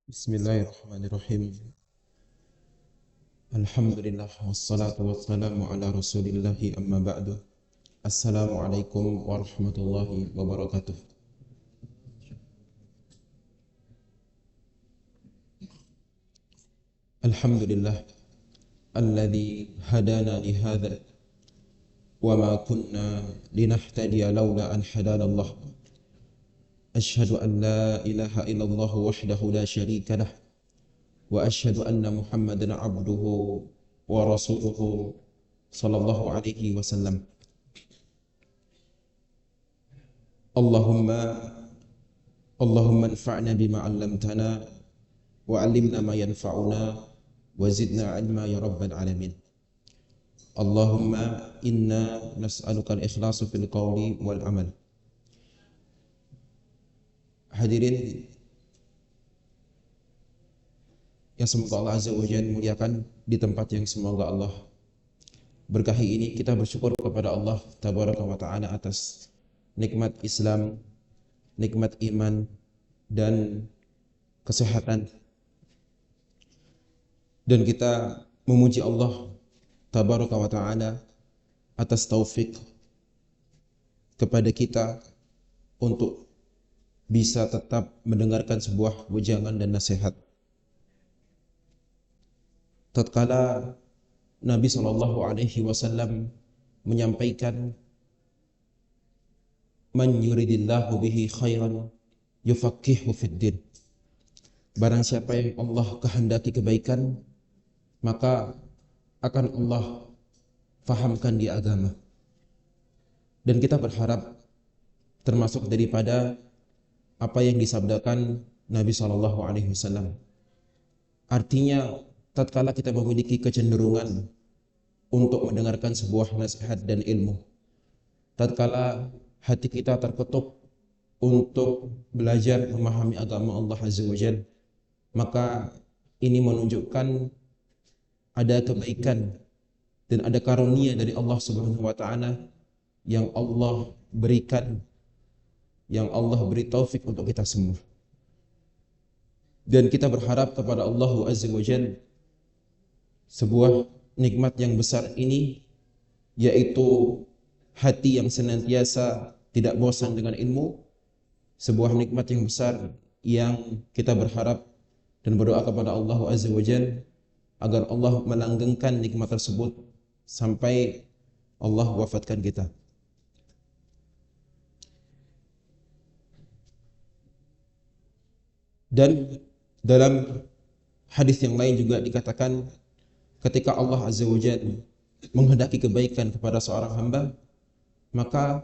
Bismillahirrahmanirrahim. Alhamdulillah wassalatu wassalamu ala Rasulillahi amma ba'du. Assalamualaikum warahmatullahi wabarakatuh. Alhamdulillah alladzi hadana li hadza wa ma kunna linahtadiya laula an hadana Allah. Ashhadu an la ilaha illallah wahdahu la syarika lah wa ashhadu anna Muhammadan abduhu wa rasuluhu sallallahu alaihi wasallam. Allahumma anfa'na bima 'allamtana wa 'allimna ma yanfa'una wa zidna 'ilma ya rabbal alamin. Allahumma inna nas'aluka al-ikhlasa fil qawli wal amal. Hadirin yang semoga Allah Azza wa Jalla muliakan di tempat yang semoga Allah berkahi ini, kita bersyukur kepada Allah Tabaraka wa Ta'ala atas nikmat Islam, nikmat iman dan kesehatan. Dan kita memuji Allah Tabaraka wa Ta'ala atas taufik kepada kita untuk bisa tetap mendengarkan sebuah wejangan dan nasihat. Tatkala Nabi sallallahu alaihi wasallam menyampaikan, man yuridillahu bihi khairan yufaqihu fid din. Barang siapa yang Allah kehendaki kebaikan, maka akan Allah fahamkan di agama. Dan kita berharap termasuk daripada apa yang disabdakan Nabi sallallahu alaihi wasallam. Artinya, tatkala kita memiliki kecenderungan untuk mendengarkan sebuah nasihat dan ilmu, tatkala hati kita terketuk untuk belajar memahami agama Allah Azza wa Jalla, maka ini menunjukkan ada kebaikan dan ada karunia dari Allah Subhanahu wa Ta'ala yang Allah berikan, yang Allah beri taufik untuk kita semua. Dan kita berharap kepada Allah Azza wa Jalla sebuah nikmat yang besar ini, yaitu hati yang senantiasa tidak bosan dengan ilmu, sebuah nikmat yang besar yang kita berharap dan berdoa kepada Allah Azza wa Jalla agar Allah melanggengkan nikmat tersebut sampai Allah wafatkan kita. Dan dalam hadis yang lain juga dikatakan, ketika Allah Azza wa Jalla menghendaki kebaikan kepada seorang hamba, maka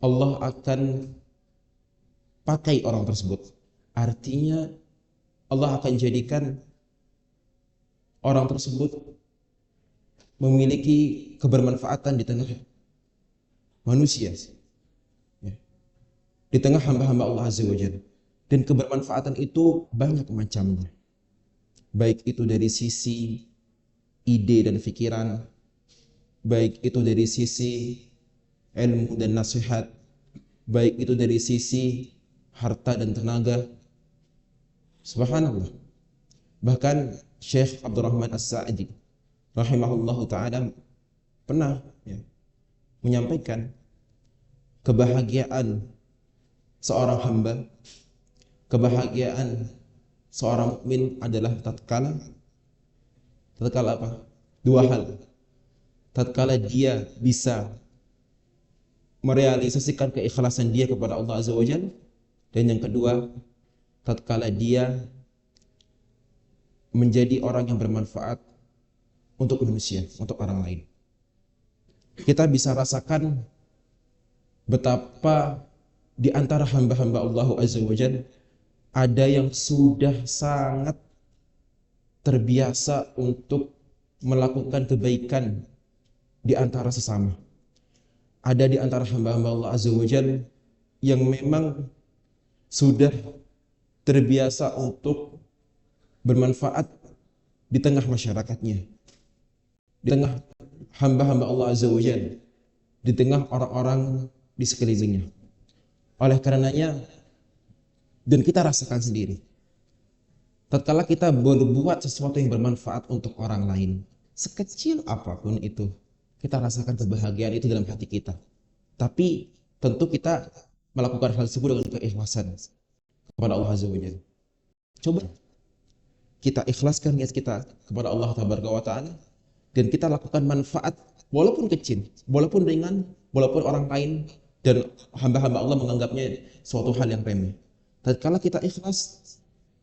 Allah akan pakai orang tersebut. Artinya Allah akan jadikan orang tersebut memiliki kebermanfaatan di tengah manusia, di tengah hamba-hamba Allah Azza wa Jalla. Dan kebermanfaatan itu banyak macamnya, baik itu dari sisi ide dan pikiran, baik itu dari sisi ilmu dan nasihat, baik itu dari sisi harta dan tenaga. Subhanallah. Bahkan Syekh Abdurrahman As-Sa'di rahimahullahu ta'ala pernah menyampaikan, kebahagiaan seorang hamba, kebahagiaan seorang mukmin adalah tatkala apa? Dua hal. Tatkala dia bisa merealisasikan keikhlasan dia kepada Allah Azza wa Jalla, dan yang kedua, tatkala dia menjadi orang yang bermanfaat untuk manusia, untuk orang lain. Kita bisa rasakan betapa di antara hamba-hamba Allah Azza wa Jalla ada yang sudah sangat terbiasa untuk melakukan kebaikan di antara sesama. Ada di antara hamba-hamba Allah Azza wa Jalla yang memang sudah terbiasa untuk bermanfaat di tengah masyarakatnya, di tengah hamba-hamba Allah Azza wa Jalla, di tengah orang-orang di sekelilingnya. Oleh karenanya, dan kita rasakan sendiri, tatkala kita berbuat sesuatu yang bermanfaat untuk orang lain, sekecil apapun itu, kita rasakan kebahagiaan itu dalam hati kita. Tapi tentu kita melakukan hal tersebut dengan keikhlasan kepada Allah Azza wa Jalla. Coba kita ikhlaskan niat kita kepada Allah Tabaraka wa Ta'ala, dan kita lakukan manfaat walaupun kecil, walaupun ringan, walaupun orang lain dan hamba-hamba Allah menganggapnya suatu hal yang remeh. Tatkala kita ikhlas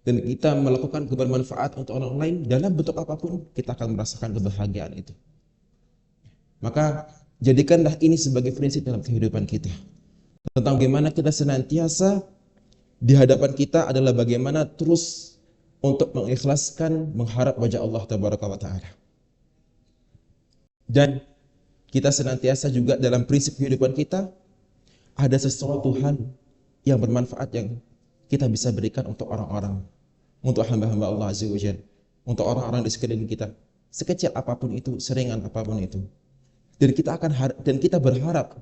dan kita melakukan kebermanfaat untuk orang lain dalam bentuk apapun, kita akan merasakan kebahagiaan itu. Maka jadikanlah ini sebagai prinsip dalam kehidupan kita, tentang bagaimana kita senantiasa di hadapan kita adalah bagaimana terus untuk mengikhlaskan mengharap wajah Allah Tabaraka wa Ta'ala. Dan kita senantiasa juga dalam prinsip kehidupan kita ada sesuatu hal yang bermanfaat yang kita bisa berikan untuk orang-orang, untuk hamba-hamba Allah Azza wa Jalla, untuk orang-orang di sekeliling kita, sekecil apapun itu, seringan apapun itu. Dan kita berharap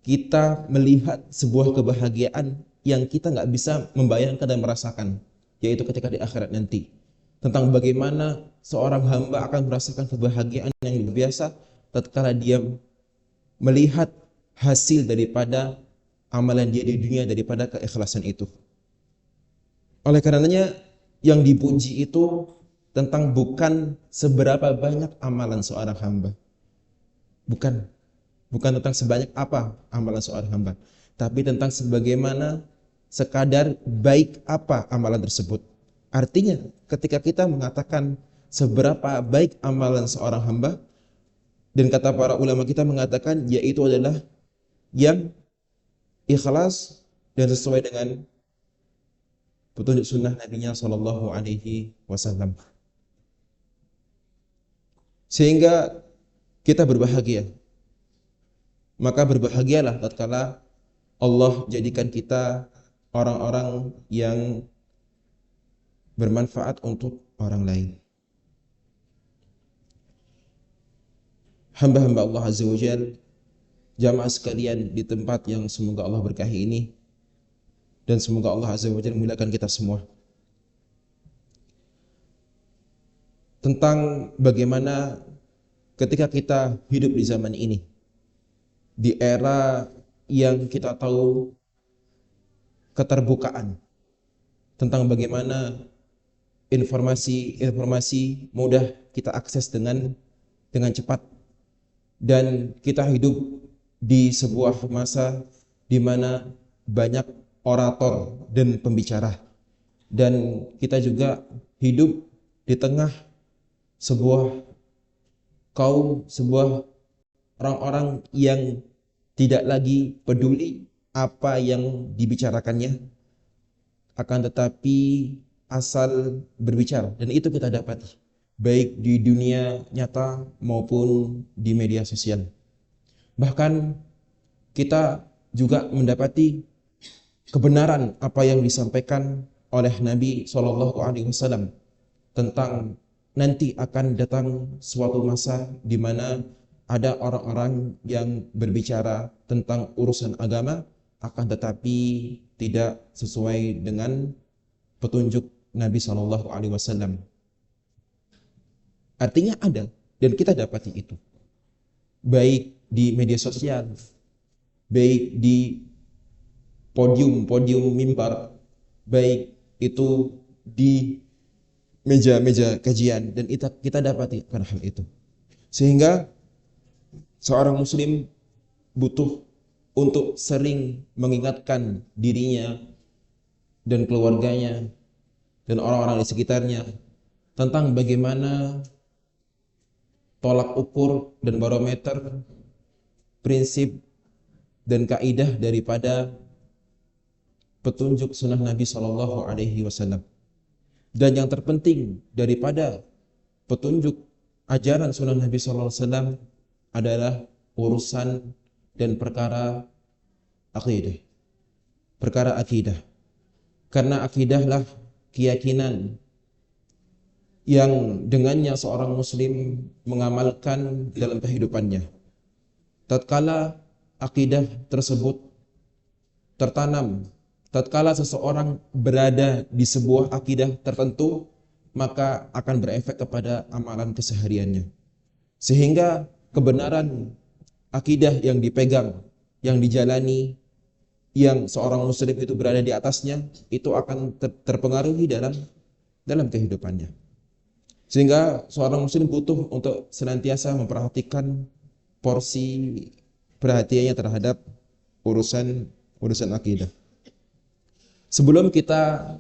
kita melihat sebuah kebahagiaan yang kita nggak bisa membayangkan dan merasakan, yaitu ketika di akhirat nanti, tentang bagaimana seorang hamba akan merasakan kebahagiaan yang luar biasa tatkala dia melihat hasil daripada amalan dia di dunia, daripada keikhlasan itu. Oleh karenanya yang dipuji itu tentang bukan seberapa banyak amalan seorang hamba, bukan tentang sebanyak apa amalan seorang hamba, tapi tentang sebagaimana sekadar baik apa amalan tersebut. Artinya ketika kita mengatakan seberapa baik amalan seorang hamba, dan kata para ulama kita mengatakan yaitu adalah yang ikhlas dan sesuai dengan petunjuk sunnah Nabi-Nya Shallallahu Alaihi Wasallam, sehingga kita berbahagia. Maka berbahagialah tatkala Allah jadikan kita orang-orang yang bermanfaat untuk orang lain. Hamba-hamba Allah Azza wa Jalla, jamaah sekalian di tempat yang semoga Allah berkahi ini, dan semoga Allah Azza wa Jalla memuliakan kita semua. Tentang bagaimana ketika kita hidup di zaman ini, di era yang kita tahu keterbukaan, tentang bagaimana informasi mudah kita akses dengan cepat, dan kita hidup di sebuah masa di mana banyak orator dan pembicara, dan kita juga hidup di tengah sebuah orang-orang yang tidak lagi peduli apa yang dibicarakannya, akan tetapi asal berbicara, dan itu kita dapati baik di dunia nyata maupun di media sosial. Bahkan kita juga mendapati kebenaran apa yang disampaikan oleh Nabi SAW tentang nanti akan datang suatu masa di mana ada orang-orang yang berbicara tentang urusan agama, akan tetapi tidak sesuai dengan petunjuk Nabi SAW. Artinya ada, dan kita dapati itu baik di media sosial, baik di podium mimbar, baik itu di meja-meja kajian, dan kita dapati karena hal itu. Sehingga seorang muslim butuh untuk sering mengingatkan dirinya dan keluarganya dan orang-orang di sekitarnya tentang bagaimana tolak ukur dan barometer, prinsip dan kaidah daripada petunjuk sunnah Nabi Shallallahu Alaihi Wasallam. Dan yang terpenting daripada petunjuk ajaran sunnah Nabi Shallallahu Alaihi Wasallam adalah urusan dan perkara akidah. Perkara akidah. Karena akidahlah keyakinan yang dengannya seorang muslim mengamalkan dalam kehidupannya. Tatkala akidah tersebut tertanam, tatkala seseorang berada di sebuah akidah tertentu, maka akan berefek kepada amalan kesehariannya. Sehingga kebenaran akidah yang dipegang, yang dijalani, yang seorang muslim itu berada di atasnya, itu akan terpengaruhi dalam kehidupannya. Sehingga seorang muslim butuh untuk senantiasa memperhatikan porsi perhatiannya terhadap urusan akidah. Sebelum kita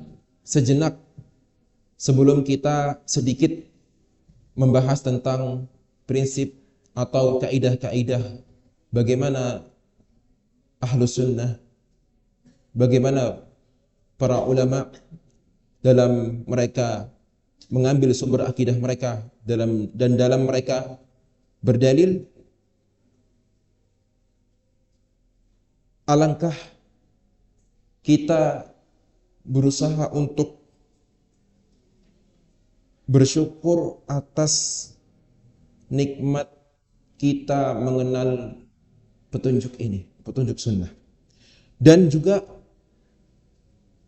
sedikit membahas tentang prinsip atau kaidah-kaidah bagaimana Ahlus Sunnah, bagaimana para ulama dalam mereka mengambil sumber akidah mereka dalam mereka berdalil, alangkah kita berusaha untuk bersyukur atas nikmat kita mengenal petunjuk ini, petunjuk sunnah. Dan juga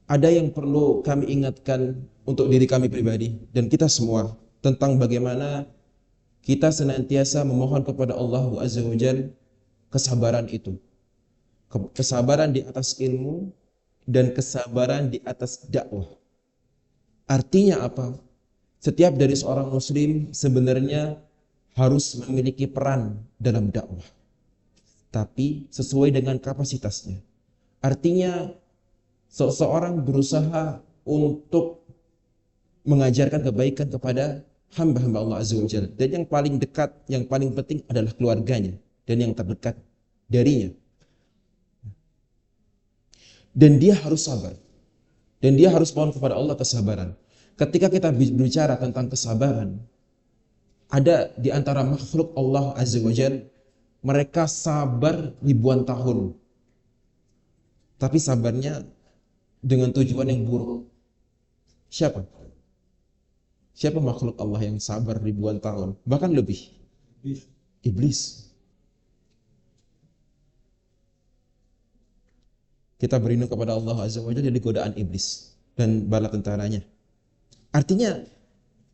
ada yang perlu kami ingatkan untuk diri kami pribadi dan kita semua tentang bagaimana kita senantiasa memohon kepada Allah Azza wa Jalla kesabaran itu. Kesabaran di atas ilmu dan kesabaran di atas dakwah. Artinya apa? Setiap dari seorang muslim sebenarnya harus memiliki peran dalam dakwah, tapi sesuai dengan kapasitasnya. Artinya seseorang berusaha untuk mengajarkan kebaikan kepada hamba-hamba Allah Azza wa Jalla. Dan yang paling dekat, yang paling penting adalah keluarganya dan yang terdekat darinya. Dan dia harus sabar. Dan dia harus mohon kepada Allah kesabaran. Ketika kita berbicara tentang kesabaran, ada di antara makhluk Allah Azza wa Jalla, mereka sabar ribuan tahun. Tapi sabarnya dengan tujuan yang buruk. Siapa? Siapa makhluk Allah yang sabar ribuan tahun? Bahkan lebih. Iblis. Kita berlindung kepada Allah Azza wa Jalla dari godaan iblis dan bala tentaranya. Artinya,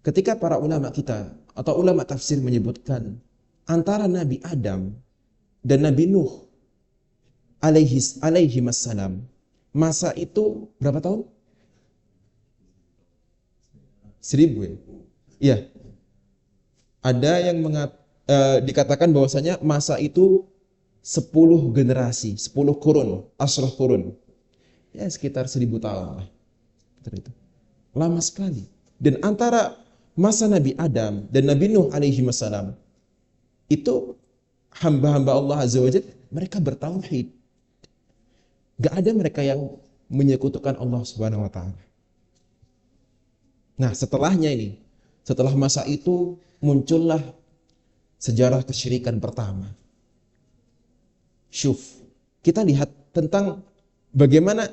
ketika para ulama kita atau ulama tafsir menyebutkan antara Nabi Adam dan Nabi Nuh alaihi wassalam, masa itu berapa tahun? 1000 ya? Iya. Ada yang dikatakan bahwasanya masa itu 10 generasi, 10 kurun, asrah kurun. Ya sekitar 1000 tahun lah. Lama sekali. Dan antara masa Nabi Adam dan Nabi Nuh alaihi wassalam itu hamba-hamba Allah Azza wa Jalla, mereka bertauhid. Gak ada mereka yang menyekutukan Allah Subhanahu wa taala. Nah, setelahnya ini, setelah masa itu muncullah sejarah kesyirikan pertama. Syuf, kita lihat tentang bagaimana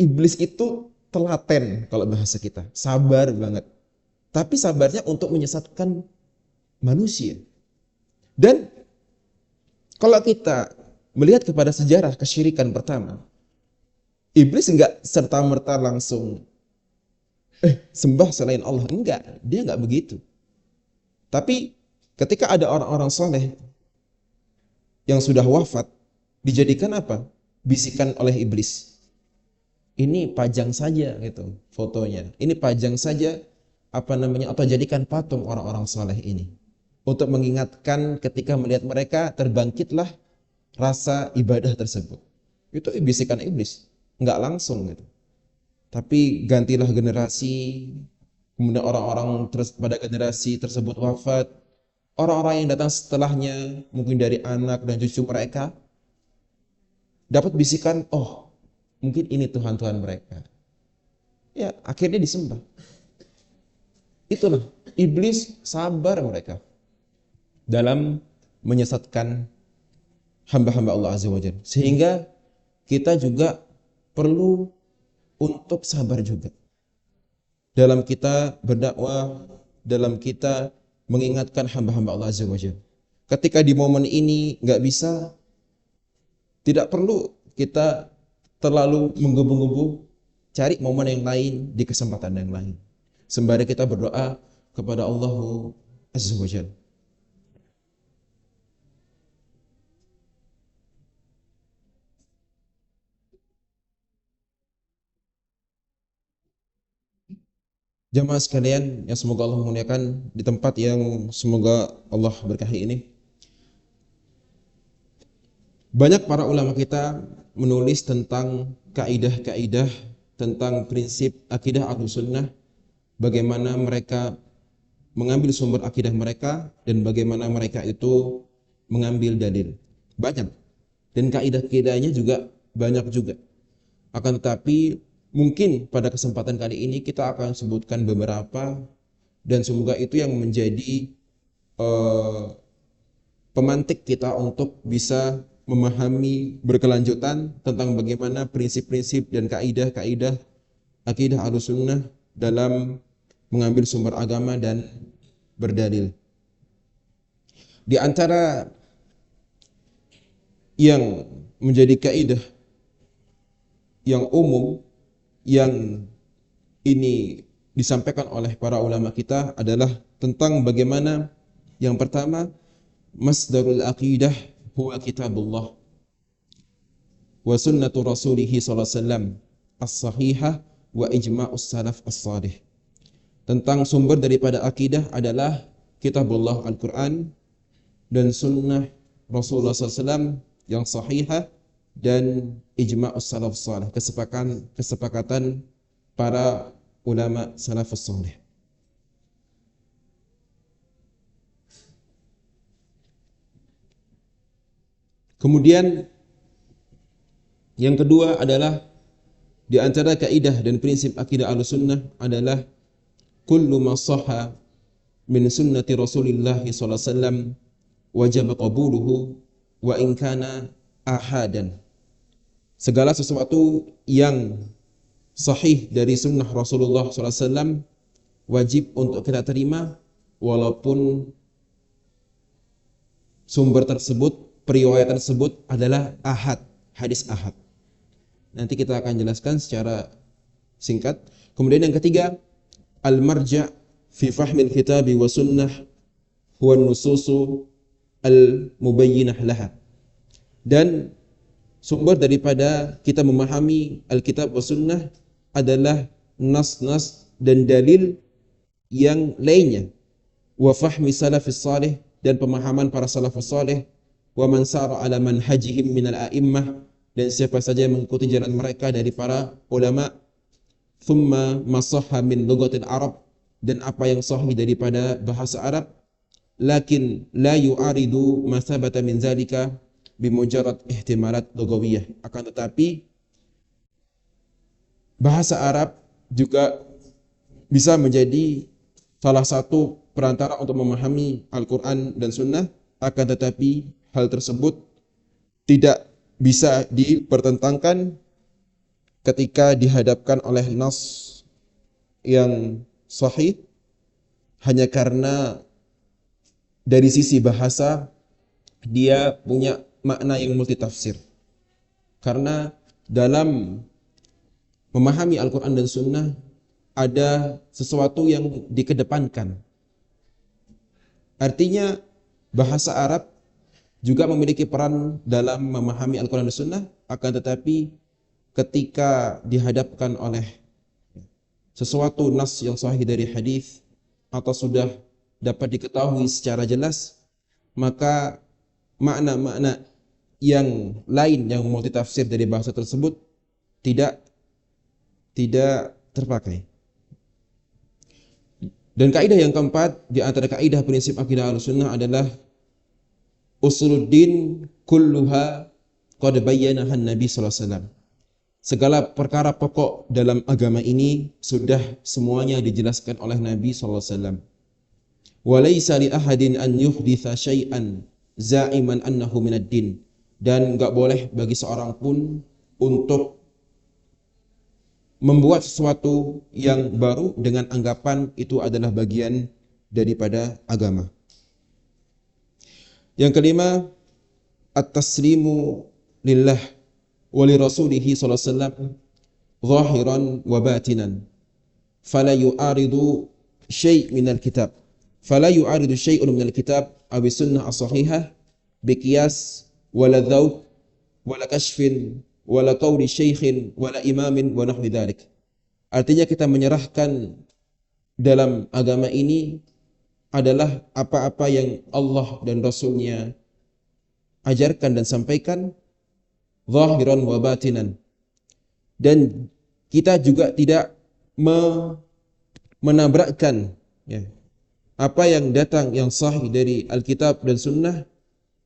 iblis itu telaten kalau bahasa kita, sabar banget. Tapi sabarnya untuk menyesatkan manusia. Dan kalau kita melihat kepada sejarah kesyirikan pertama, iblis enggak serta-merta langsung sembah selain Allah, enggak, dia enggak begitu. Tapi ketika ada orang-orang soleh yang sudah wafat, dijadikan apa? Bisikan oleh iblis. Ini pajang saja gitu fotonya. Ini pajang saja atau jadikan patung orang-orang soleh ini. Untuk mengingatkan ketika melihat mereka terbangkitlah rasa ibadah tersebut. Itu bisikan iblis. Enggak langsung gitu. Tapi gantilah generasi, kemudian orang-orang pada generasi tersebut wafat. Orang-orang yang datang setelahnya, mungkin dari anak dan cucu mereka, dapat bisikan, oh mungkin ini Tuhan-Tuhan mereka. Ya, akhirnya disembah. Itulah, iblis sabar mereka dalam menyesatkan hamba-hamba Allah Azza wa Jalla. Sehingga kita juga perlu untuk sabar juga dalam kita berdakwah, dalam kita mengingatkan hamba-hamba Allah Azza wa Jalla. Ketika di momen ini nggak bisa, tidak perlu kita terlalu menggebu-gebu cari momen yang lain di kesempatan yang lain. Sembari kita berdoa kepada Allah Azza wa Jalla. Jamaah sekalian yang semoga Allah memuliakan di tempat yang semoga Allah berkahi ini. Banyak para ulama kita menulis tentang kaidah-kaidah, tentang prinsip akidah Ahlussunnah, bagaimana mereka mengambil sumber akidah mereka dan bagaimana mereka itu mengambil dalil. Banyak. Dan kaidah-kaidahnya juga banyak juga. Akan tetapi mungkin pada kesempatan kali ini kita akan sebutkan beberapa dan semoga itu yang menjadi pemantik kita untuk bisa memahami berkelanjutan tentang bagaimana prinsip-prinsip dan kaidah-kaidah akidah Ahlussunnah dalam mengambil sumber agama dan berdalil. Di antara yang menjadi kaidah yang umum yang ini disampaikan oleh para ulama kita adalah tentang bagaimana yang pertama, masdarul aqidah huwa kitabullah wa sunnatu rasulih sallallahu alaihi wasallam as-sahihah wa ijma'us salaf as-salih. Tentang sumber daripada akidah adalah kitabullah Al-Quran dan sunnah Rasulullah SAW yang sahihah dan ijma'us salaf salih, kesepakatan para ulama salafus salih. Kemudian yang kedua adalah di antara kaidah dan prinsip akidah Ahlussunnah adalah kullu ma sahha min sunnati Rasulillah sallallahu alaihi wasallam wajib qabuluhu wa in kana ahadan. Segala sesuatu yang sahih dari sunnah Rasulullah sallallahu alaihi wasallam wajib untuk kita terima walaupun sumber tersebut, periwayat tersebut adalah ahad, hadis ahad. Nanti kita akan jelaskan secara singkat. Kemudian yang ketiga, al-marja' fi fahmil kitabi wa sunnah huwa nususu al-mubayyinah laha. Dan sumber daripada kita memahami Alkitab wa sunnah adalah nas-nas dan dalil yang lainnya. Wa fahmi salafis salih, dan pemahaman para salafus salih, wa man sara ala manhajihim minal a'immah, dan siapa saja yang mengikuti jalan mereka dari para ulama. Thumma masahha min lughatil Arab, dan apa yang sahih daripada bahasa Arab, lakin la yu'aridu ma thabata min zalika bimujarrad ihtimalat lughawiyah. Akan tetapi bahasa Arab juga bisa menjadi salah satu perantara untuk memahami Al-Quran dan Sunnah, akan tetapi hal tersebut tidak bisa dipertentangkan ketika dihadapkan oleh nas yang sahih, hanya karena dari sisi bahasa dia punya makna yang multitafsir. Karena dalam memahami Al-Quran dan Sunnah ada sesuatu yang dikedepankan. Artinya bahasa Arab juga memiliki peran dalam memahami Al-Quran dan Sunnah, akan tetapi ketika dihadapkan oleh sesuatu nas yang sahih dari hadis atau sudah dapat diketahui secara jelas, maka makna-makna yang lain yang multitafsir dari bahasa tersebut tidak terpakai. Dan kaidah yang keempat di antara kaidah prinsip akidah Ahlussunnah adalah usuluddin kulluha qad bayyanaha Nabi sallallahu alaihi wasallam. Segala perkara pokok dalam agama ini sudah semuanya dijelaskan oleh Nabi sallallahu alaihi wasallam. Wa laisa li ahadin an yuhditsa syai'an za'iman annahu minad din. Dan enggak boleh bagi seorang pun untuk membuat sesuatu yang baru dengan anggapan itu adalah bagian daripada agama. Yang kelima, at-taslimu lillah wa li rasulih sallallahu alaihi wasallam zahiran wa batinan fala yu'aridu syai' min al-kitab fala yu'aridu syai'un min al-kitab aw sunnah as-sahihah biqiyas wala dzauq wala kashfin wala qawli syaikhin wala imamin wa nahwi dzalik. Artinya kita menyerahkan dalam agama ini adalah apa-apa yang Allah dan Rasulnya ajarkan dan sampaikan zahiran wa batinan, dan kita juga tidak menabrakkan apa yang datang yang sahih dari Alkitab dan Sunnah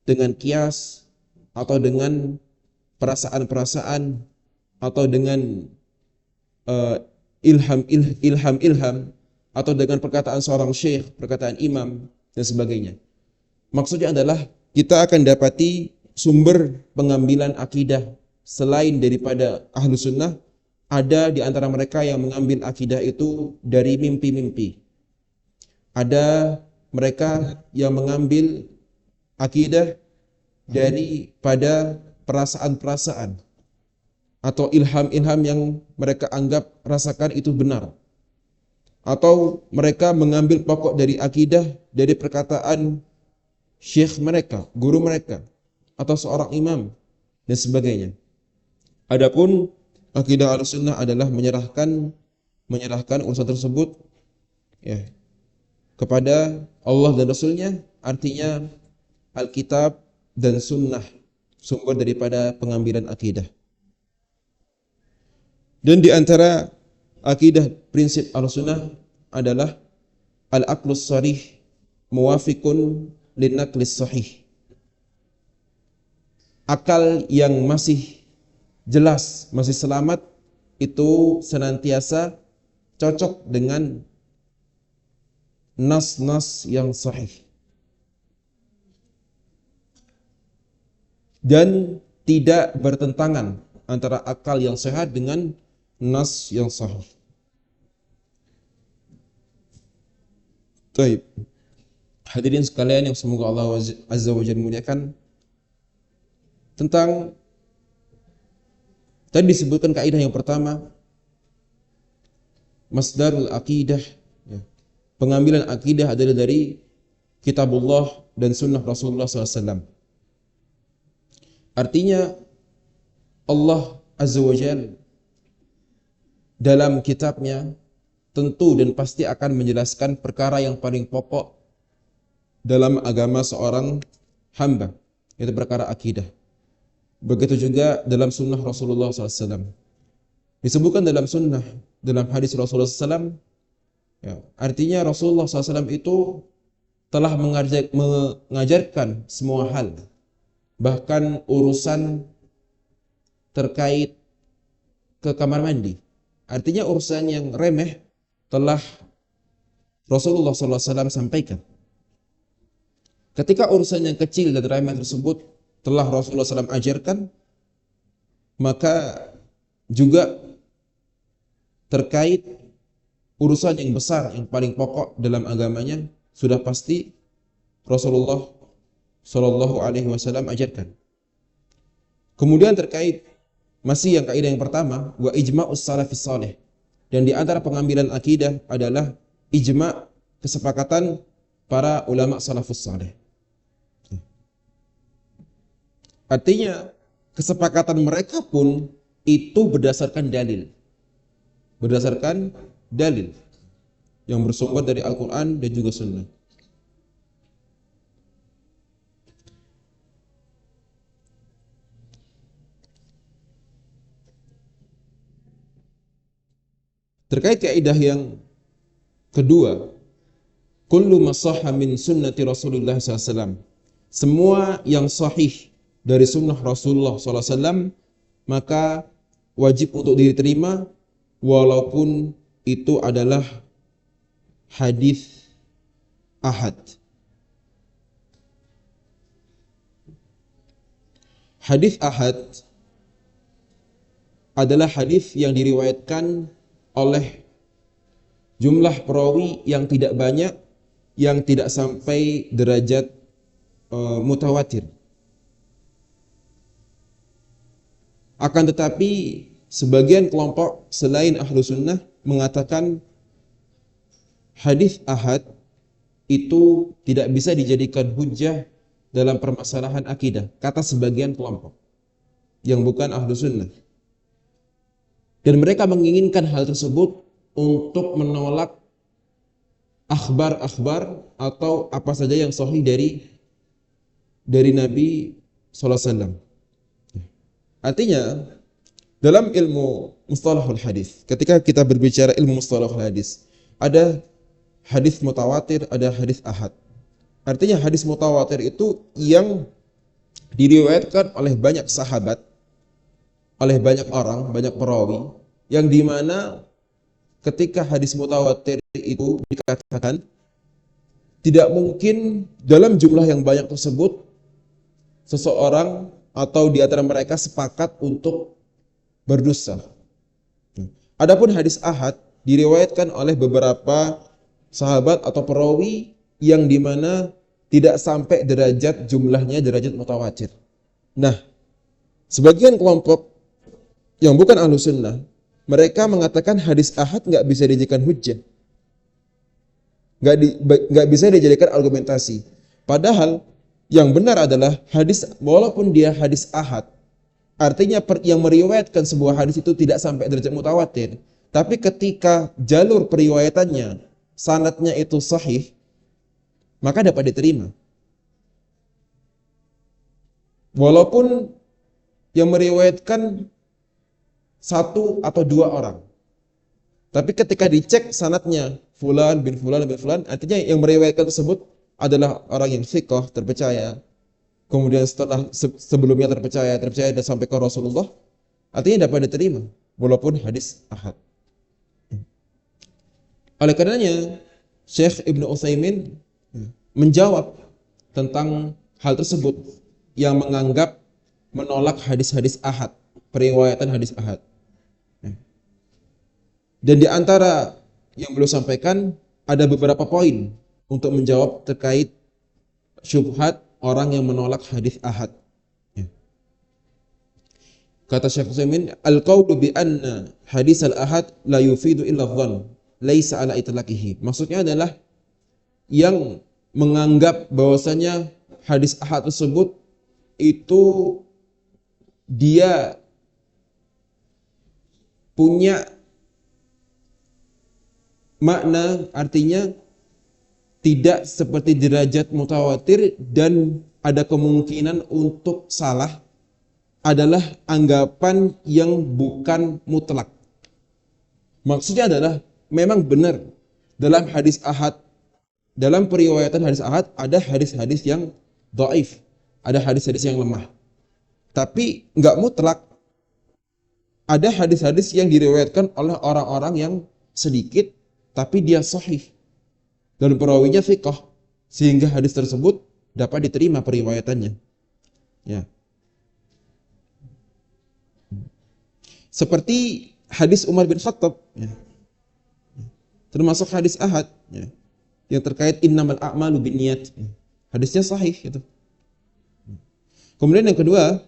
dengan kias atau dengan perasaan-perasaan atau dengan ilham atau dengan perkataan seorang syekh, perkataan imam dan sebagainya. Maksudnya adalah kita akan dapati sumber pengambilan akidah selain daripada ahlu sunnah, ada di antara mereka yang mengambil akidah itu dari mimpi-mimpi. Ada mereka yang mengambil akidah daripada perasaan-perasaan atau ilham-ilham yang mereka anggap rasakan itu benar. Atau mereka mengambil pokok dari akidah dari perkataan syekh mereka, guru mereka, atau seorang imam dan sebagainya. Adapun akidah Ahlussunnah adalah menyerahkan urusan tersebut kepada Allah dan Rasulnya, artinya Alkitab dan Sunnah sumber daripada pengambilan akidah. Dan di antara akidah prinsip Ahlussunnah adalah al-aqlus sharih muwafiqun lin-naqlis sahih. Akal yang masih jelas, masih selamat itu senantiasa cocok dengan nas-nas yang sahih dan tidak bertentangan antara akal yang sehat dengan nas yang sahih. Baik. Hadirin sekalian yang semoga Allah Azza wa Jalla muliakan, tentang tadi disebutkan kaidah yang pertama, masdarul aqidah, pengambilan akidah adalah dari kitabullah dan sunnah Rasulullah SAW. Artinya Allah Azza wa Jalla dalam kitabnya tentu dan pasti akan menjelaskan perkara yang paling pokok dalam agama seorang hamba, yaitu perkara akidah. Begitu juga dalam sunnah Rasulullah SAW. Disebutkan dalam sunnah, dalam hadis Rasulullah SAW, artinya Rasulullah SAW itu telah mengajarkan semua hal, bahkan urusan terkait ke kamar mandi. Artinya urusan yang remeh telah Rasulullah SAW sampaikan. Ketika urusan yang kecil dan remeh tersebut telah Rasulullah SAW ajarkan, maka juga terkait urusan yang besar, yang paling pokok dalam agamanya, sudah pasti Rasulullah SAW ajarkan. Kemudian terkait masih yang kaidah yang pertama, wa ijma'us salafis salih. Dan di antara pengambilan akidah adalah ijma', kesepakatan para ulama salafus salih. Artinya kesepakatan mereka pun itu berdasarkan dalil. Berdasarkan dalil yang bersumber dari Al-Quran dan juga Sunnah. Terkait kaidah yang kedua, kullu ma sahha min sunnati Rasulullah SAW. Semua yang sahih dari sunnah Rasulullah SAW maka wajib untuk diterima walaupun itu adalah hadis ahad. Hadis ahad adalah hadis yang diriwayatkan oleh jumlah perawi yang tidak banyak, yang tidak sampai derajat mutawatir. Akan tetapi sebagian kelompok selain ahlu sunnah mengatakan hadis ahad itu tidak bisa dijadikan hujjah dalam permasalahan akidah, kata sebagian kelompok yang bukan ahlu sunnah. Dan mereka menginginkan hal tersebut untuk menolak akhbar-akhbar atau apa saja yang sahih dari Nabi SAW. Artinya, dalam ilmu mustalahul hadis, ketika kita berbicara ilmu mustalahul hadis, ada hadis mutawatir, ada hadis ahad. Artinya hadis mutawatir itu yang diriwayatkan oleh banyak sahabat, oleh banyak orang, banyak perawi, yang dimana ketika hadis mutawatir itu dikatakan tidak mungkin dalam jumlah yang banyak tersebut seseorang atau di antara mereka sepakat untuk berdusta. Adapun hadis ahad diriwayatkan oleh beberapa sahabat atau perawi yang dimana tidak sampai derajat jumlahnya derajat mutawatir. Nah, sebagian kelompok yang bukan ahlu sunnah, mereka mengatakan hadis ahad nggak bisa dijadikan hujjah, nggak bisa dijadikan argumentasi. Padahal yang benar adalah hadis, walaupun dia hadis ahad, artinya yang meriwayatkan sebuah hadis itu tidak sampai derajat mutawatir, tapi ketika jalur periwayatannya, sanadnya itu sahih, maka dapat diterima. Walaupun yang meriwayatkan satu atau dua orang, tapi ketika dicek sanadnya fulan bin fulan bin fulan, artinya yang meriwayatkan tersebut adalah orang yang thiqah, terpercaya. Kemudian setelah sebelumnya terpercaya dan sampai ke Rasulullah, artinya dapat diterima walaupun hadis ahad. Oleh karenanya Syekh Ibnu Utsaimin menjawab tentang hal tersebut yang menganggap menolak hadis-hadis ahad, periwayatan hadis ahad. Dan di antara yang beliau sampaikan ada beberapa poin untuk menjawab terkait syubhat orang yang menolak hadis ahad. Kata Syekh Utsaimin, al-qaulu bi anna hadis al-ahad la yufidu illa dhann, laisa ala itlaqihi. Maksudnya adalah yang menganggap bahwasanya hadis ahad tersebut itu dia punya makna, artinya tidak seperti derajat mutawatir dan ada kemungkinan untuk salah, adalah anggapan yang bukan mutlak. Maksudnya adalah memang benar dalam hadis ahad, dalam periwayatan hadis ahad ada hadis-hadis yang dhaif, ada hadis-hadis yang lemah. Tapi enggak mutlak. Ada hadis-hadis yang diriwayatkan oleh orang-orang yang sedikit tapi dia sahih dan perawinya thiqah, sehingga hadis tersebut dapat diterima periwayatannya. Ya. Seperti hadis Umar bin Khattab, ya. Termasuk hadis ahad, ya, yang terkait innamal a'malu binniyat. Ya. Hadisnya sahih itu. Kemudian yang kedua,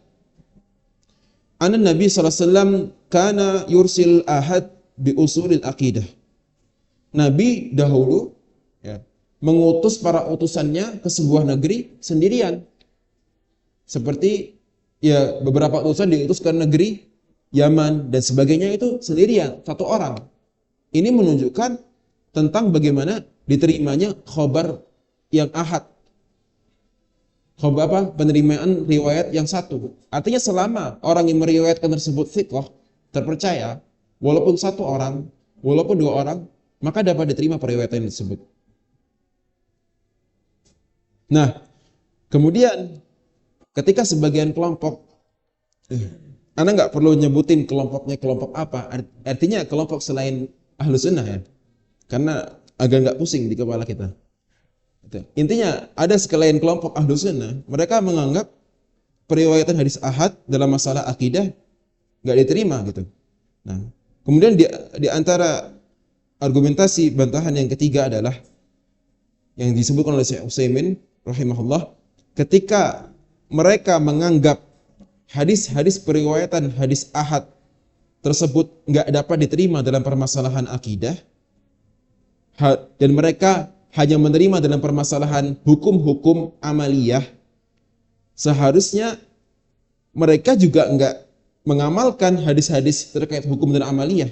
anna Nabi sallallahu alaihi wasallam kana yursil ahad bi usulil aqidah. Nabi dahulu, ya, mengutus para utusannya ke sebuah negeri sendirian. Seperti ya beberapa utusan diutus ke negeri Yaman dan sebagainya itu sendirian, satu orang. Ini menunjukkan tentang bagaimana diterimanya khabar yang ahad. Khabar apa? Penerimaan riwayat yang satu. Artinya selama orang yang meriwayatkan tersebut thiqah, terpercaya, walaupun satu orang, walaupun dua orang, maka dapat diterima periwayatan tersebut. Nah, kemudian ketika sebagian kelompok, Anda nggak perlu nyebutin kelompoknya kelompok apa, artinya kelompok selain ahlu sunnah ya, karena agak nggak pusing di kepala kita. Intinya ada sekalian kelompok ahlu sunnah, mereka menganggap periwayatan hadis ahad dalam masalah akidah nggak diterima gitu. Nah, kemudian di antara argumentasi bantahan yang ketiga adalah yang disebutkan oleh Syekh Utsaimin rahimahullah, ketika mereka menganggap hadis-hadis periwayatan hadis ahad tersebut nggak dapat diterima dalam permasalahan akidah, dan mereka hanya menerima dalam permasalahan hukum-hukum amaliyah, seharusnya mereka juga nggak mengamalkan hadis-hadis terkait hukum dan amaliyah.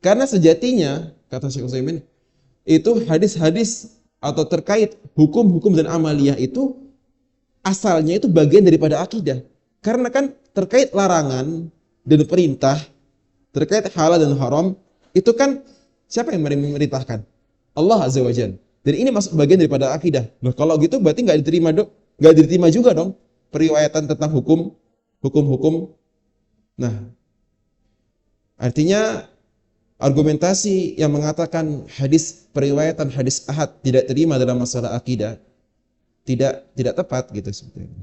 Karena sejatinya, kata Syekh Utsaimin, itu hadis-hadis atau terkait hukum-hukum dan amaliyah itu asalnya itu bagian daripada akidah. Karena kan terkait larangan dan perintah, terkait halal dan haram, itu kan siapa yang memerintahkan? Allah Azza wa Jalla. Dan ini masuk bagian daripada akidah. Nah, kalau gitu berarti nggak diterima juga dong periwayatan tentang hukum-hukum. Nah, artinya argumentasi yang mengatakan periwayatan hadis ahad tidak terima dalam masalah akidah tidak tepat gitu sebetulnya.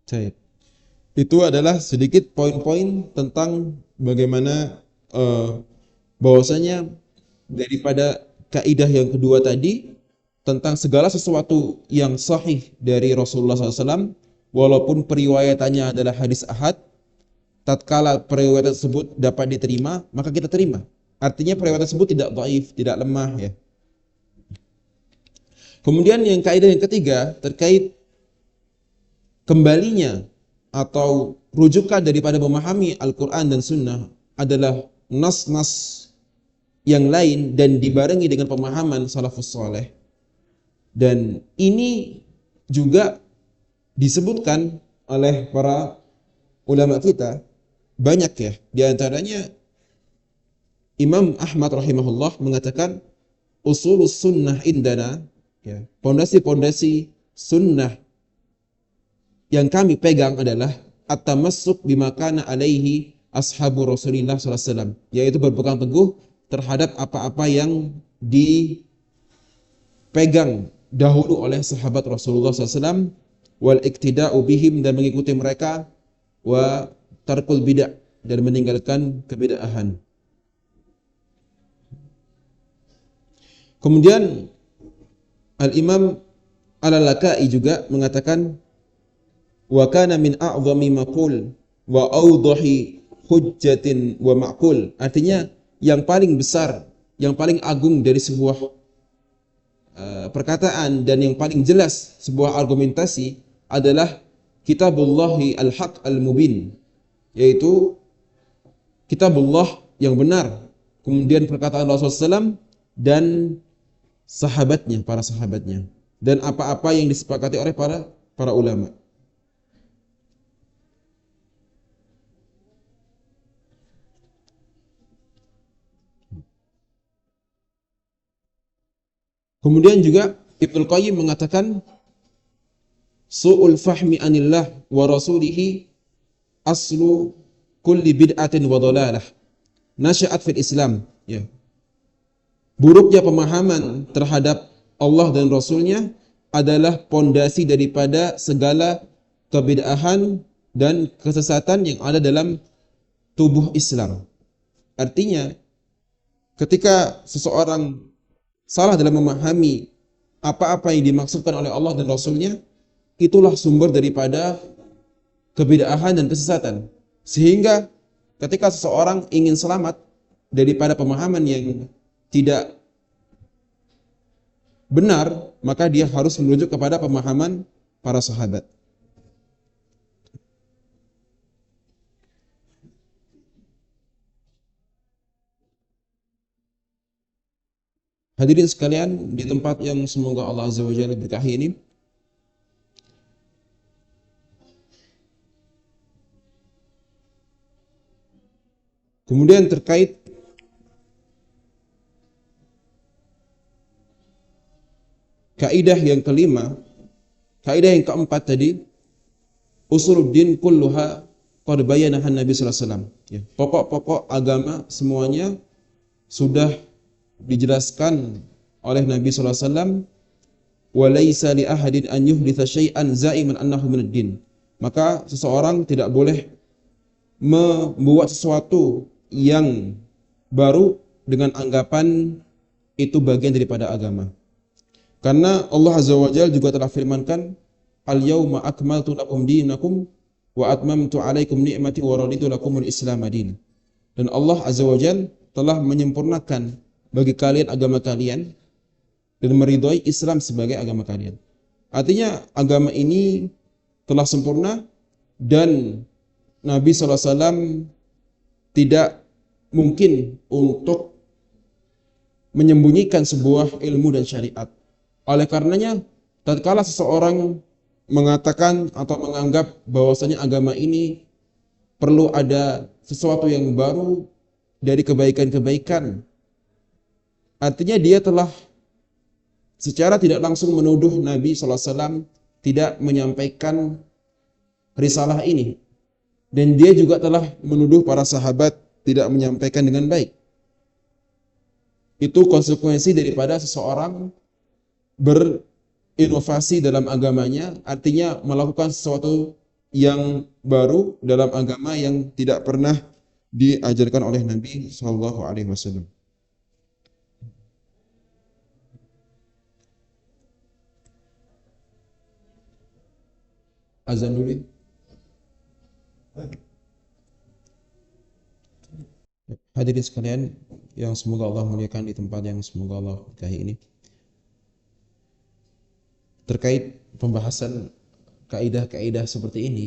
Baik. Itu adalah sedikit poin-poin tentang bagaimana bahwasanya daripada kaidah yang kedua tadi tentang segala sesuatu yang sahih dari Rasulullah SAW, walaupun periwayatannya adalah hadis ahad, tatkala periwayatan tersebut dapat diterima, maka kita terima. Artinya periwayatan tersebut tidak dhaif, tidak lemah ya. Kemudian yang kaidah yang ketiga terkait kembalinya atau rujukan daripada memahami Al-Quran dan Sunnah adalah nas-nas yang lain dan dibarengi dengan pemahaman salafus saleh. Dan ini juga disebutkan oleh para ulama kita banyak ya. Di antaranya Imam Ahmad rahimahullah mengatakan usulus sunnah indana, ya, pondasi-pondasi sunnah yang kami pegang adalah at-tamassuk bima kana alaihi ashabu Rasulillah sallallahu alaihi wasallam, yaitu berpegang teguh terhadap apa-apa yang dipegang dahulu oleh sahabat Rasulullah SAW, wal iktida'u bihim, dan mengikuti mereka, wa tarkul bid'ah, dan meninggalkan kebid'ahan. Kemudian Al-Imam Al-Laka'i juga mengatakan wa kana min a'zami maqul wa awdahi hujjatin wa ma'qul, artinya yang paling besar, yang paling agung dari sebuah perkataan dan yang paling jelas sebuah argumentasi adalah kitabullahi al-haq al-mubin, yaitu kitabullah yang benar, kemudian perkataan Rasulullah SAW dan sahabatnya, para sahabatnya, dan apa-apa yang disepakati oleh para ulama. Kemudian juga Ibnu Qayyim mengatakan su'ul fahmi anillah wa rasulihi aslu kulli bid'atin wa dhalalah nasya'at fil Islam, ya. Buruknya pemahaman terhadap Allah dan Rasulnya adalah pondasi daripada segala kebid'ahan dan kesesatan yang ada dalam tubuh Islam. Artinya ketika seseorang salah dalam memahami apa-apa yang dimaksudkan oleh Allah dan Rasulnya, itulah sumber daripada kebid'ahan dan kesesatan. Sehingga ketika seseorang ingin selamat daripada pemahaman yang tidak benar, maka dia harus merujuk kepada pemahaman para sahabat. Hadirin sekalian, di tempat yang semoga Allah Azza wa Jalla berkahi ini, kemudian terkait kaidah yang kelima, kaidah yang keempat tadi, usuluddin kulluha qad bayyanaha Nabi sallallahu alaihi wasallam. Ya, pokok-pokok agama semuanya sudah dijelaskan oleh Nabi sallallahu alaihi wasallam, wa laisa li ahadin an yuhditsa syai'an za'iman annahu minad din. Maka seseorang tidak boleh membuat sesuatu yang baru dengan anggapan itu bagian daripada agama. Karena Allah Azza wa Jalla juga telah firmankan, "Al-yauma akmaltu lakum dinakum wa atmamtu 'alaikum ni'mati wa raditu lakumul Islam madina." Dan Allah Azza wa Jalla telah menyempurnakan bagi kalian agama kalian dan meridhoi Islam sebagai agama kalian. Artinya agama ini telah sempurna dan Nabi SAW tidak mungkin untuk menyembunyikan sebuah ilmu dan syariat. Oleh karenanya, tatkala seseorang mengatakan atau menganggap bahwasanya agama ini perlu ada sesuatu yang baru dari kebaikan-kebaikan, artinya dia telah secara tidak langsung menuduh Nabi SAW tidak menyampaikan risalah ini. Dan dia juga telah menuduh para sahabat tidak menyampaikan dengan baik. Itu konsekuensi daripada seseorang berinovasi dalam agamanya, artinya melakukan sesuatu yang baru dalam agama yang tidak pernah diajarkan oleh Nabi SAW. Azan dulu. Hadirin sekalian yang semoga Allah muliakan di tempat yang semoga Allah berkahi ini. Terkait pembahasan kaidah-kaidah seperti ini,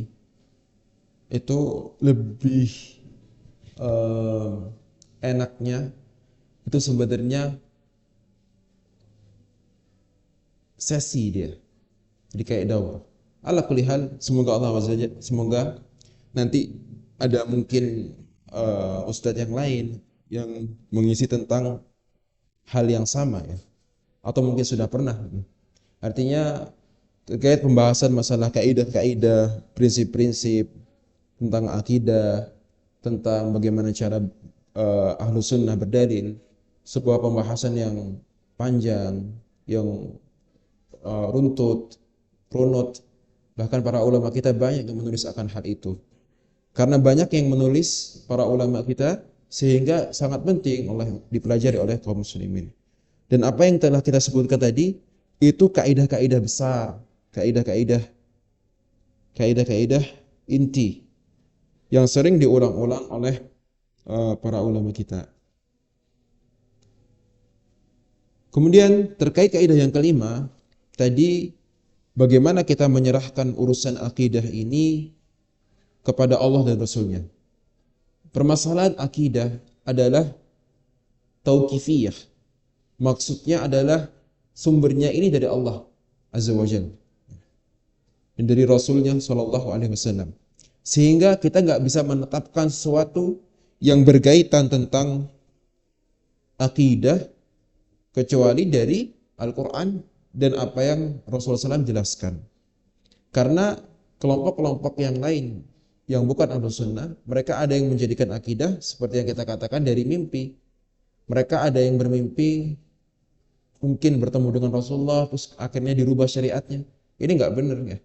itu lebih enaknya itu sebenarnya sesi dia. Jadi kayak daurah. Ala kulli hal, semoga Allah semoga nanti ada mungkin ustadz yang lain yang mengisi tentang hal yang sama ya, atau mungkin sudah pernah. Artinya terkait pembahasan masalah kaidah-kaidah, prinsip-prinsip tentang akidah, tentang bagaimana cara ahlu sunnah berdalil, sebuah pembahasan yang panjang, yang runtut, runut. Bahkan para ulama kita banyak yang menulis akan hal itu. Karena banyak yang menulis para ulama kita, sehingga sangat penting dipelajari oleh kaum muslimin. Dan apa yang telah kita sebutkan tadi, itu kaidah-kaidah besar, kaidah-kaidah inti yang sering diulang-ulang oleh para ulama kita. Kemudian terkait kaidah yang kelima, tadi bagaimana kita menyerahkan urusan akidah ini kepada Allah dan Rasulnya. Permasalahan akidah adalah tauqifiyah. Maksudnya adalah sumbernya ini dari Allah Azza wa Jalla dan dari Rasulnya SAW. Sehingga kita nggak bisa menetapkan sesuatu yang berkaitan tentang akidah kecuali dari Al-Quran dan apa yang Rasulullah SAW jelaskan. Karena kelompok-kelompok yang lain yang bukan Ahlus Sunnah, mereka ada yang menjadikan akidah seperti yang kita katakan dari mimpi. Mereka ada yang bermimpi mungkin bertemu dengan Rasulullah, terus akhirnya dirubah syariatnya. Ini nggak benar ya.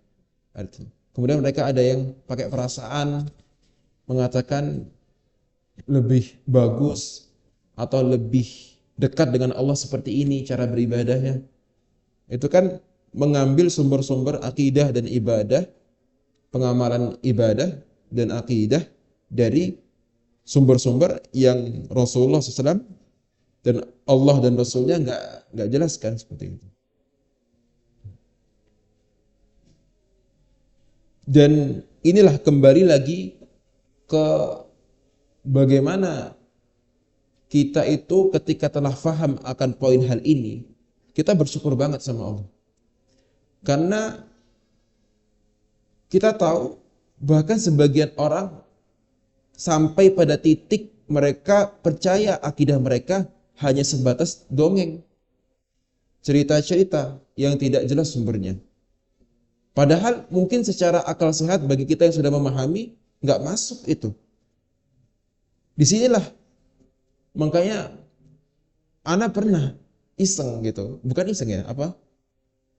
Artinya. Kemudian mereka ada yang pakai perasaan, mengatakan lebih bagus atau lebih dekat dengan Allah seperti ini cara beribadahnya. Itu kan mengambil sumber-sumber akidah dan ibadah, pengamalan ibadah dan akidah dari sumber-sumber yang Rasulullah SAW dan Allah dan Rasulnya nggak jelaskan seperti itu. Dan inilah kembali lagi ke bagaimana kita itu ketika telah faham akan poin hal ini, kita bersyukur banget sama Allah. Karena kita tahu bahkan sebagian orang sampai pada titik mereka percaya akidah mereka hanya sebatas dongeng, cerita-cerita yang tidak jelas sumbernya. Padahal mungkin secara akal sehat bagi kita yang sudah memahami nggak masuk itu. Disinilah makanya ana pernah iseng gitu, bukan iseng ya,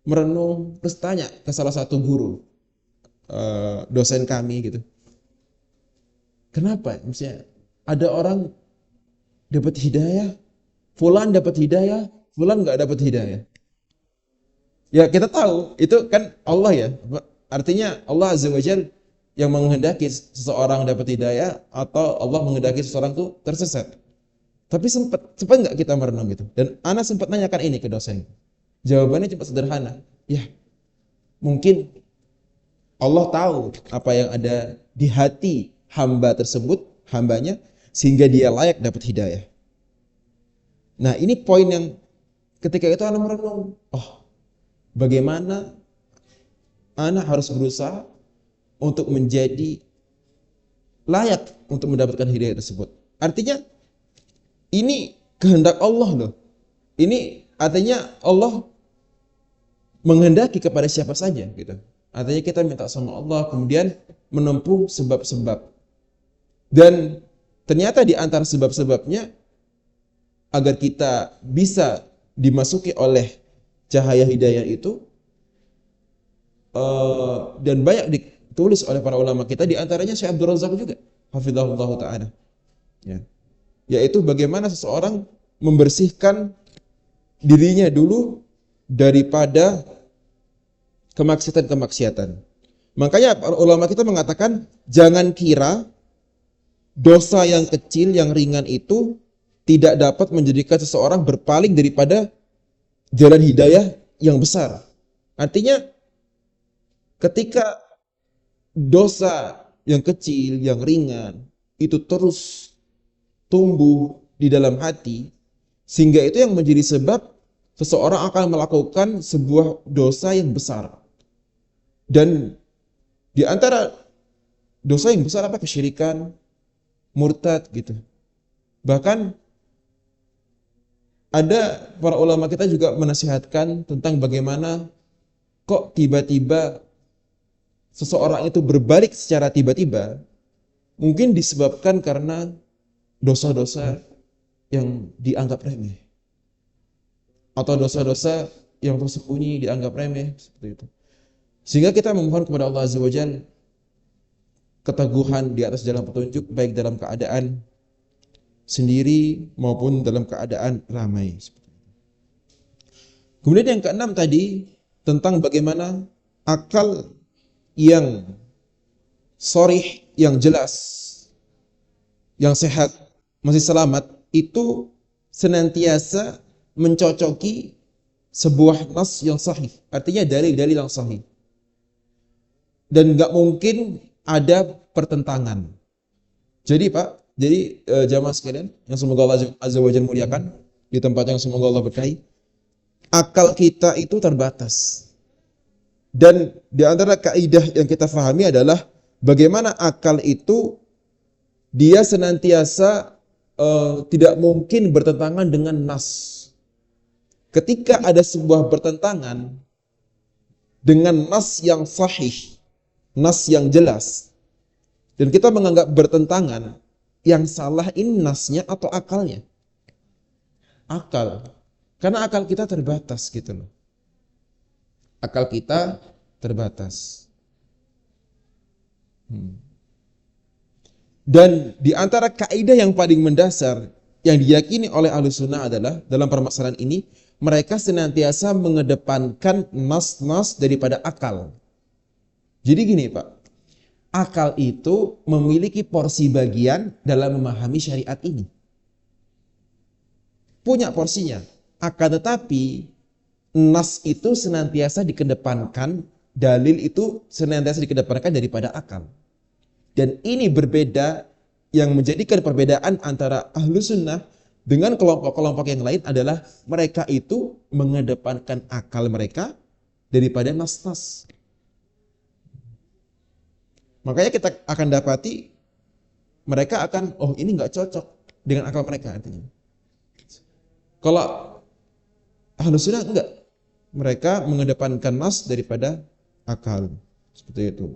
merenung terus tanya ke salah satu guru, dosen kami gitu. Kenapa? Misalnya ada orang dapat hidayah, fulan dapat hidayah, fulan nggak dapat hidayah. Ya kita tahu itu kan Allah ya. Artinya Allah Azza wa Jalla yang menghendaki seseorang dapat hidayah atau Allah menghendaki seseorang itu tersesat. Tapi sempat nggak kita merenung gitu. Dan ana sempat nanyakan ini ke dosen. Jawabannya cuma sederhana. Ya, mungkin Allah tahu apa yang ada di hati hamba tersebut, hambanya, sehingga dia layak dapat hidayah. Nah, ini poin yang ketika itu ana merenung. Oh, bagaimana ana harus berusaha untuk menjadi layak untuk mendapatkan hidayah tersebut. Artinya ini kehendak Allah loh. Ini artinya Allah menghendaki kepada siapa saja gitu. Artinya kita minta sama Allah kemudian menempuh sebab-sebab. Dan ternyata di antara sebab-sebabnya agar kita bisa dimasuki oleh cahaya hidayah itu dan banyak ditulis oleh para ulama kita, di antaranya Syekh Abdul Razak juga, hafizahullah ta'ala. Ya. Yaitu bagaimana seseorang membersihkan dirinya dulu daripada kemaksiatan-kemaksiatan. Makanya para ulama kita mengatakan jangan kira dosa yang kecil, yang ringan itu tidak dapat menjadikan seseorang berpaling daripada jalan hidayah yang besar. Artinya ketika dosa yang kecil, yang ringan itu terus tumbuh di dalam hati, sehingga itu yang menjadi sebab seseorang akan melakukan sebuah dosa yang besar. Dan di antara dosa yang besar apa? Kesyirikan, murtad gitu. Bahkan ada para ulama kita juga menasihatkan tentang bagaimana kok tiba-tiba seseorang itu berbalik secara tiba-tiba, mungkin disebabkan karena dosa-dosa yang dianggap remeh atau dosa-dosa yang tersembunyi dianggap remeh seperti itu. Sehingga kita memohon kepada Allah Azza wa Jalla keteguhan di atas jalan petunjuk, baik dalam keadaan sendiri maupun dalam keadaan ramai. Kemudian yang keenam tadi tentang bagaimana akal yang sharih, yang jelas, yang sehat, masih selamat, itu senantiasa mencocoki sebuah nas yang sahih. Artinya dalil-dalil yang sahih. Dan nggak mungkin ada pertentangan. Jadi jamaah sekalian yang semoga Allah Azza wa Jalla muliakan, di tempat yang semoga Allah berkahi, akal kita itu terbatas. Dan di antara kaidah yang kita fahami adalah bagaimana akal itu dia senantiasa tidak mungkin bertentangan dengan nas. Ketika ada sebuah bertentangan dengan nas yang sahih, nas yang jelas, dan kita menganggap bertentangan, yang salah ini nasnya atau akalnya? Akal. Karena akal kita terbatas gitu loh. Akal kita terbatas. Dan di antara kaidah yang paling mendasar yang diyakini oleh Ahlussunnah adalah dalam permasalahan ini mereka senantiasa mengedepankan nas-nas daripada akal. Jadi gini Pak, akal itu memiliki porsi bagian dalam memahami syariat ini. Punya porsinya. Akan tetapi nas itu senantiasa dikedepankan, dalil itu senantiasa dikedepankan daripada akal. Dan ini berbeda, yang menjadikan perbedaan antara Ahlussunnah dengan kelompok-kelompok yang lain adalah mereka itu mengedepankan akal mereka daripada nas-nas. Makanya kita akan dapati mereka akan, oh ini nggak cocok dengan akal mereka artinya. Kalau Ahlussunnah enggak, mereka mengedepankan nas daripada akal, seperti itu.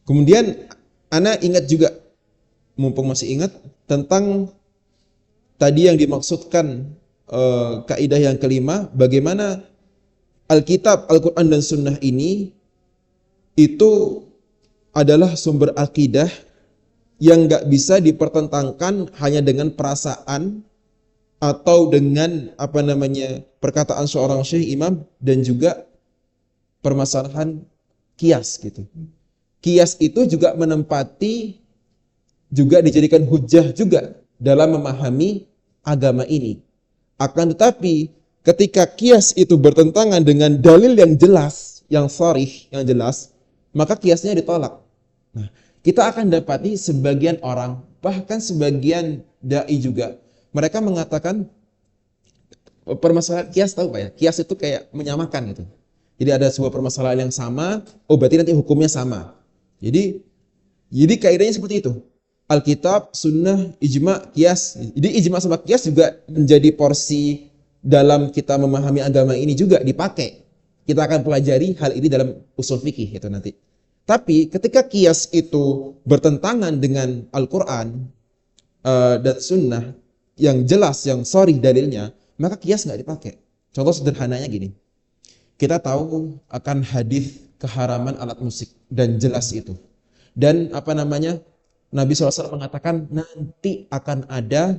Kemudian ana ingat juga, mumpung masih ingat, tentang tadi yang dimaksudkan kaidah yang kelima, bagaimana Alkitab, Al-Quran dan Sunnah ini itu adalah sumber akidah yang gak bisa dipertentangkan hanya dengan perasaan atau dengan perkataan seorang syekh imam, dan juga permasalahan kias gitu. Kias itu juga menempati, juga dijadikan hujjah juga dalam memahami agama ini. Akan tetapi ketika kias itu bertentangan dengan dalil yang jelas, yang sharih, yang jelas, maka kiasnya ditolak. Nah, kita akan dapati sebagian orang, bahkan sebagian dai juga, mereka mengatakan permasalahan kias, tahu Pak ya? Kias itu kayak menyamakan gitu. Jadi ada sebuah permasalahan yang sama, oh berarti nanti hukumnya sama. Jadi kaidahnya seperti itu. Alkitab, sunnah, ijma, kias. Jadi ijma sama kias juga menjadi porsi dalam kita memahami agama ini juga dipakai. Kita akan pelajari hal ini dalam usul fikih itu nanti. Tapi ketika kias itu bertentangan dengan Al-Quran dan sunnah yang jelas, yang sharih dalilnya, maka kias nggak dipakai. Contoh sederhananya gini. Kita tahu akan hadis keharaman alat musik dan jelas itu. Dan Nabi SAW mengatakan nanti akan ada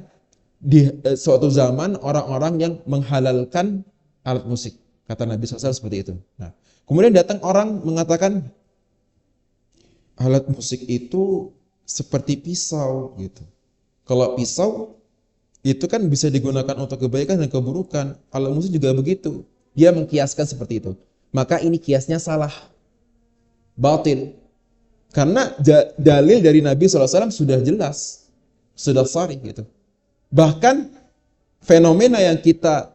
di suatu zaman orang-orang yang menghalalkan alat musik. Kata Nabi SAW seperti itu. Nah, kemudian datang orang mengatakan alat musik itu seperti pisau gitu. Kalau pisau itu kan bisa digunakan untuk kebaikan dan keburukan. Alat musik juga begitu. Dia mengkiaskan seperti itu. Maka ini kiasnya salah. Batil. Karena dalil dari Nabi SAW sudah jelas, sudah sharih gitu. Bahkan fenomena yang kita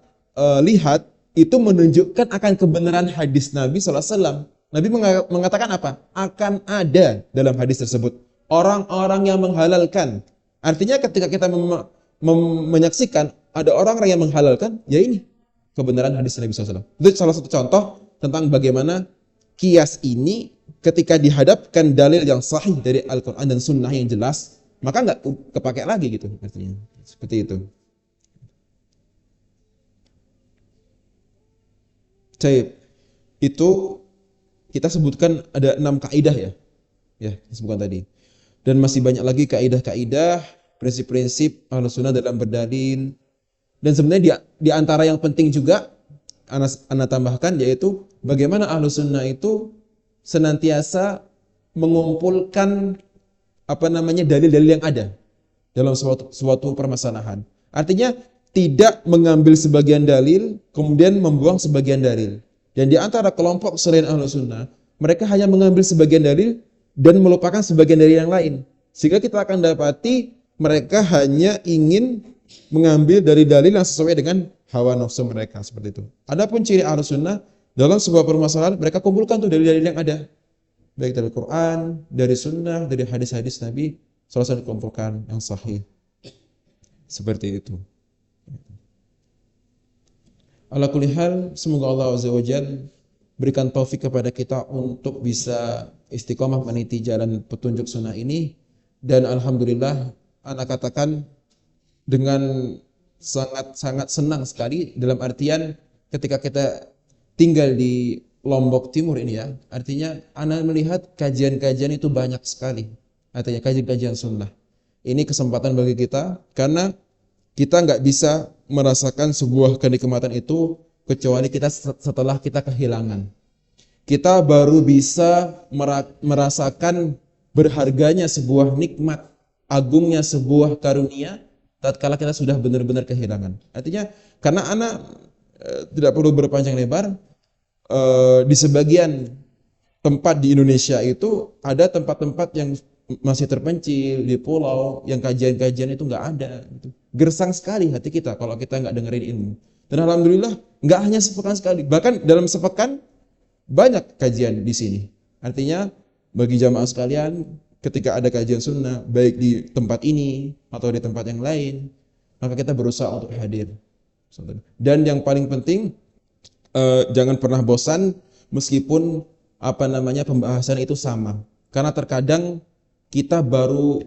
lihat itu menunjukkan akan kebenaran hadis Nabi SAW. Nabi mengatakan apa? Akan ada dalam hadis tersebut orang-orang yang menghalalkan. Artinya ketika kita menyaksikan ada orang-orang yang menghalalkan, ya ini kebenaran hadis Nabi SAW. Itu salah satu contoh tentang bagaimana kias ini ketika dihadapkan dalil yang sahih dari Al-Quran dan Sunnah yang jelas, maka nggak kepake lagi gitu artinya. Seperti itu. Itu kita sebutkan ada 6 kaidah ya. Ya, disebutkan tadi. Dan masih banyak lagi kaidah-kaidah, prinsip-prinsip Ahlus-Sunnah dalam berdalil. Dan sebenarnya di antara yang penting juga Ana tambahkan, yaitu bagaimana Ahlus-Sunnah itu senantiasa mengumpulkan dalil-dalil yang ada dalam suatu permasalahan. Artinya tidak mengambil sebagian dalil kemudian membuang sebagian dalil. Dan di antara kelompok selain Ahlus-Sunnah, mereka hanya mengambil sebagian dalil dan melupakan sebagian dalil yang lain. Sehingga kita akan dapati mereka hanya ingin mengambil dari dalil yang sesuai dengan hawa nafsu mereka, seperti itu. Adapun ciri Ahlus-Sunnah, dalam sebuah permasalahan mereka kumpulkan tuh dalil-dalil yang ada, baik dari Quran, dari Sunnah, dari hadis-hadis Nabi, selalu dikumpulkan yang sahih. Seperti itu. Ala kulli hal, semoga Allah Azza wa Jalla berikan taufik kepada kita untuk bisa istiqomah meniti jalan petunjuk sunnah ini. Dan alhamdulillah, anak katakan dengan sangat senang sekali, dalam artian ketika kita tinggal di Lombok Timur ini ya, artinya Ana melihat kajian-kajian itu banyak sekali, artinya kajian-kajian sunnah. Ini kesempatan bagi kita, karena kita nggak bisa merasakan sebuah kenikmatan itu kecuali kita setelah kita kehilangan. Kita baru bisa merasakan berharganya sebuah nikmat, agungnya sebuah karunia tatkala kita sudah benar-benar kehilangan. Artinya karena Ana tidak perlu berpanjang lebar, di sebagian tempat di Indonesia itu ada tempat-tempat yang masih terpencil di pulau, yang kajian-kajian itu nggak ada gitu. Gersang sekali hati kita kalau kita nggak dengerin ilmu. Dan alhamdulillah nggak hanya sepekan sekali, bahkan dalam sepekan banyak kajian di sini. Artinya bagi jamaah sekalian, ketika ada kajian sunnah baik di tempat ini atau di tempat yang lain, maka kita berusaha untuk hadir. Dan yang paling penting, jangan pernah bosan meskipun pembahasan itu sama. Karena terkadang kita baru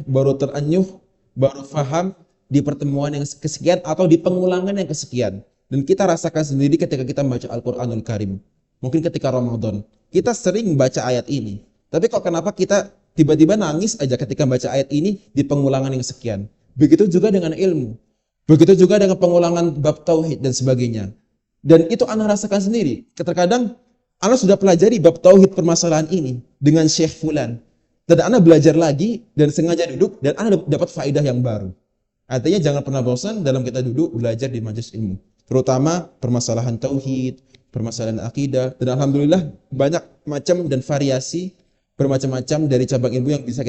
baru teranyuh, baru faham di pertemuan yang kesekian atau di pengulangan yang kesekian. Dan kita rasakan sendiri ketika kita membaca Al-Quranul Karim. Mungkin ketika Ramadan, kita sering baca ayat ini. Tapi kok kenapa kita tiba-tiba nangis aja ketika baca ayat ini di pengulangan yang sekian? Begitu juga dengan ilmu. Begitu juga dengan pengulangan bab tauhid dan sebagainya. Dan itu ana rasakan sendiri. Terkadang ana sudah pelajari bab tauhid permasalahan ini dengan Syekh Fulan. Dan ana belajar lagi dan sengaja duduk dan ana dapat faedah yang baru. Artinya jangan pernah bosan dalam kita duduk belajar di majelis ilmu. Terutama permasalahan tauhid, permasalahan akidah, dan alhamdulillah banyak macam dan variasi bermacam-macam dari cabang ilmu yang bisa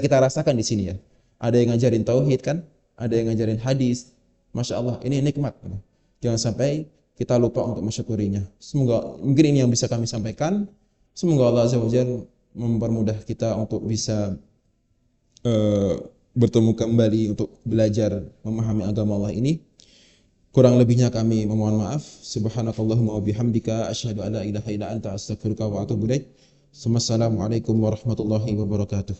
kita rasakan di sini ya. Ada yang ngajarin tauhid kan, ada yang ngajarin hadis. Masya Allah, ini nikmat. Jangan sampai kita lupa untuk mensyukurinya. Semoga mungkin ini yang bisa kami sampaikan. Semoga Allah Azza wa Jalla mempermudah kita untuk bisa eh, bertemu kembali untuk belajar memahami agama Allah ini. Kurang lebihnya kami memohon maaf. Subhanakallahumma wa bihamdika asyhadu an la ilaha illa anta astaghfiruka wa atubu ilaik. Wassalamualaikum warahmatullahi wabarakatuh.